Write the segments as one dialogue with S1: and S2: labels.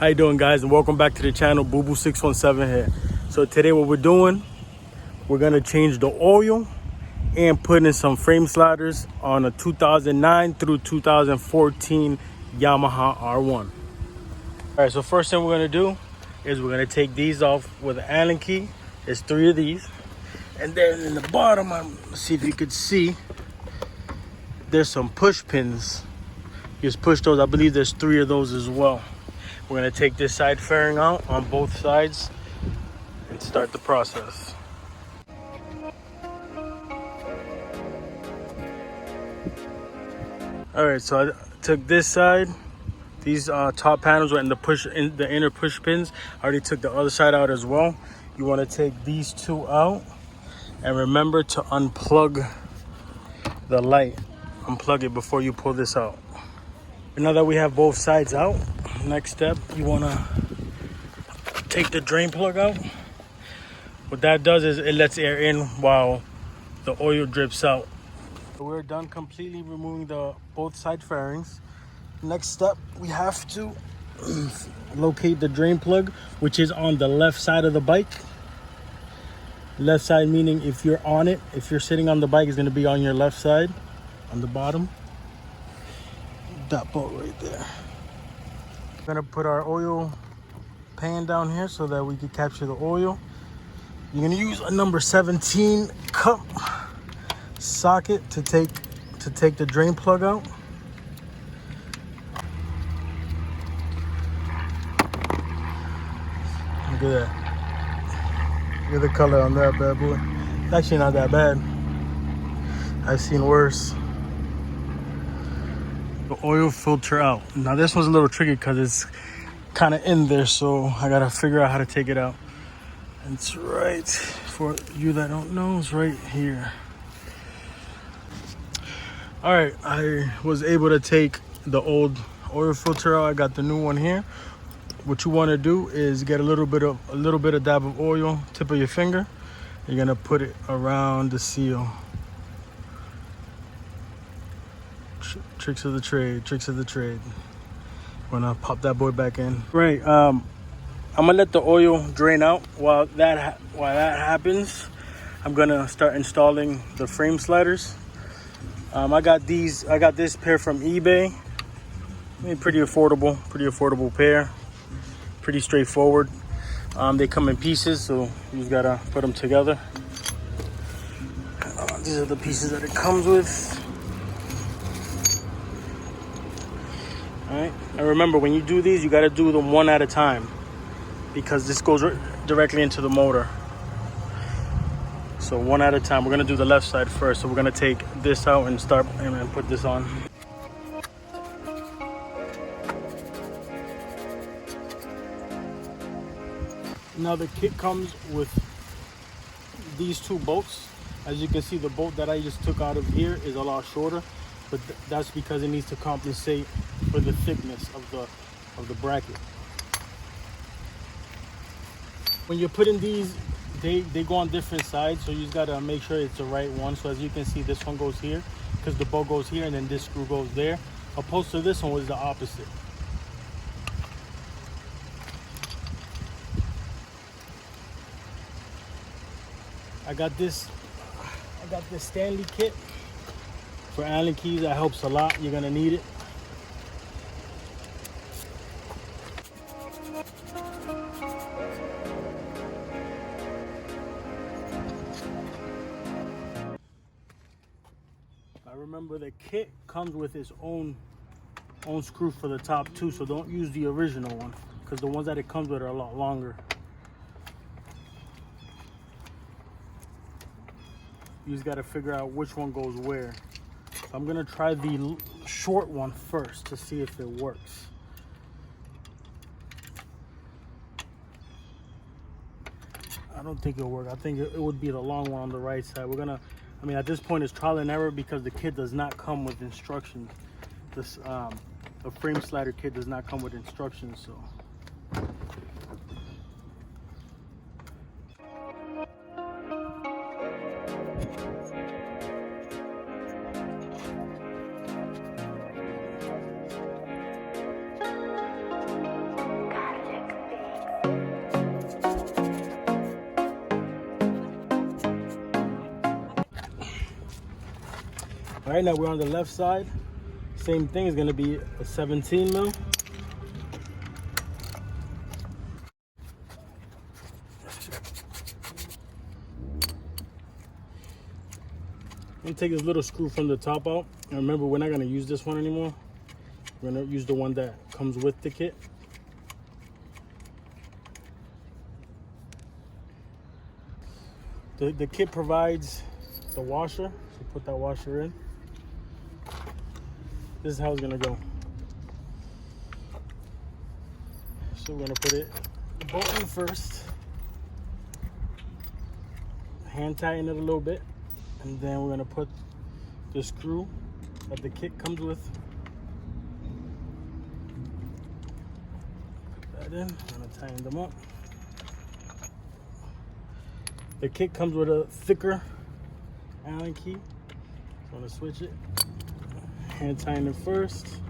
S1: How you doing, guys, and welcome back to the channel. Boo Boo 617 here. So today what we're doing, we're gonna change the oil and put in some frame sliders on a 2009 through 2014 Yamaha R1. All right, so first thing we're gonna do is we're gonna take these off with an Allen key. There's 3 of these, and then in the bottom, let's see if you could see, there's some push pins. Just push those. I believe there's 3 of those as well. We're gonna take this side fairing out on both sides and start the process. All right, so I took this side. These top panels were in the inner push pins. I already took the other side out as well. You wanna take these 2 out, and remember to unplug the light. Unplug it before you pull this out. Now that we have both sides out, next step, you wanna take the drain plug out. What that does is it lets air in while the oil drips out. We're done completely removing both side fairings. Next step, we have to locate the drain plug, which is on the left side of the bike. Left side meaning if you're on it, if you're sitting on the bike, it's gonna be on your left side, on the bottom. That bolt right there. We're gonna put our oil pan down here so that we can capture the oil. You're gonna use a number 17 cup socket to take the drain plug out. Look at that. Look at the color on that bad boy. It's actually not that bad. I've seen worse. The oil filter out. Now this one's a little tricky because it's kind of in there, so I gotta figure out how to take it out. It's right, for you that don't know, it's right here. All right, I was able to take the old oil filter out. I got the new one here. What you want to do is get a little bit of dab of oil, tip of your finger. You're gonna put it around the seal. Tricks of the trade, tricks of the trade. We're gonna pop that boy back in. Right, I'm gonna let the oil drain out. While that happens, I'm gonna start installing the frame sliders. I got this pair from eBay. I mean, pretty affordable pair. Pretty straightforward. They come in pieces, so you just gotta put them together. These are the pieces that it comes with. All right, and remember, when you do these, you got to do them one at a time because this goes directly into the motor. So one at a time. We're gonna do the left side first. So we're gonna take this out and start and put this on. Now the kit comes with these 2 bolts. As you can see, the bolt that I just took out of here is a lot shorter, but that's because it needs to compensate for the thickness of the bracket. When you're putting these, they go on different sides, so you just gotta make sure it's the right one. So as you can see, this one goes here because the bolt goes here, and then this screw goes there. Opposed to this one was the opposite. I got this Stanley kit for Allen keys. That helps a lot. You're gonna need it. I remember the kit comes with its own screw for the top too, so don't use the original one because the ones that it comes with are a lot longer. You just got to figure out which one goes where. I'm gonna try the short one first to see if it works. I don't think it'll work. I think it would be the long one on the right side. I mean, at this point it's trial and error because the kit does not come with instructions. The frame slider kit does not come with instructions, so. All right, now we're on the left side. Same thing is gonna be a 17 mil. I'm gonna take this little screw from the top out. And remember, we're not gonna use this one anymore. We're gonna use the one that comes with the kit. The kit provides the washer, so put that washer in. This is how it's gonna go. So we're gonna put the bolt in first, hand tighten it a little bit, and then we're gonna put the screw that the kit comes with. Put that in, I'm gonna tighten them up. The kit comes with a thicker Allen key. So I'm gonna switch it. Hand tighten it first.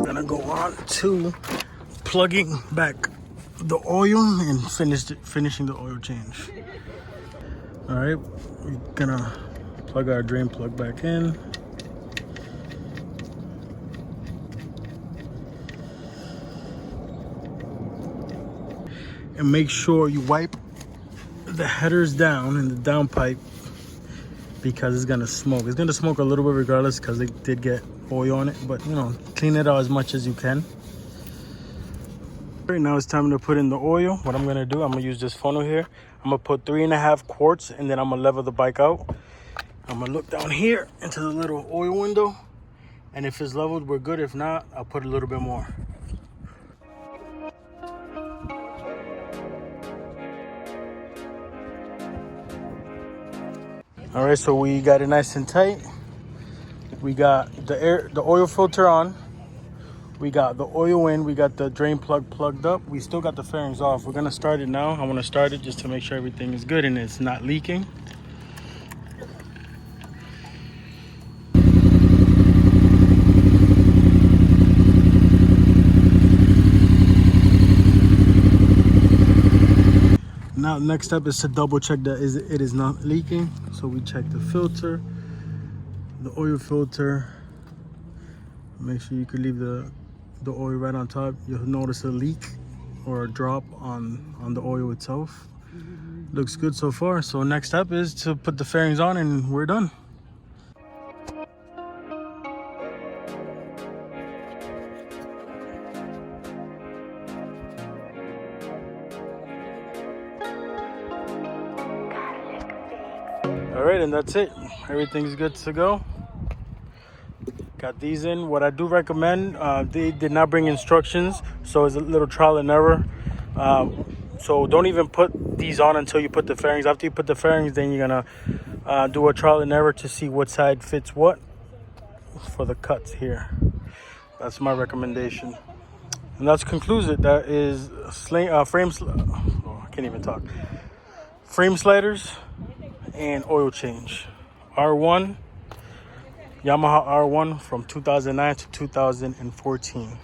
S1: Gonna go on to plugging back the oil and finishing the oil change. All right, we're gonna plug our drain plug back in. And make sure you wipe the headers down in the downpipe because it's gonna smoke. It's gonna smoke a little bit regardless because it did get oil on it, but you know, clean it out as much as you can. Right now it's time to put in the oil. What I'm gonna do, I'm gonna use this funnel here. I'm gonna put 3.5 quarts and then I'm gonna level the bike out. I'm gonna look down here into the little oil window, and if it's leveled, we're good. If not, I'll put a little bit more. All right, so we got it nice and tight. We got the oil filter on. We got the oil in. We got the drain plug plugged up. We still got the fairings off. We're gonna start it now. I wanna start it just to make sure everything is good and it's not leaking. Now, next step is to double check that it is not leaking. So we check the filter, the oil filter. Make sure you can leave the oil right on top. You'll notice a leak or a drop on the oil itself. Looks good so far. So next step is to put the fairings on and we're done. All right, and that's it. Everything's good to go. Got these in. What I do recommend, they did not bring instructions, so it's a little trial and error. So don't even put these on until you put the fairings. After you put the fairings, then you're gonna do a trial and error to see what side fits what for the cuts here. That's my recommendation. And that concludes it. That is frame sliders and oil change. R1, Yamaha R1 from 2009 to 2014.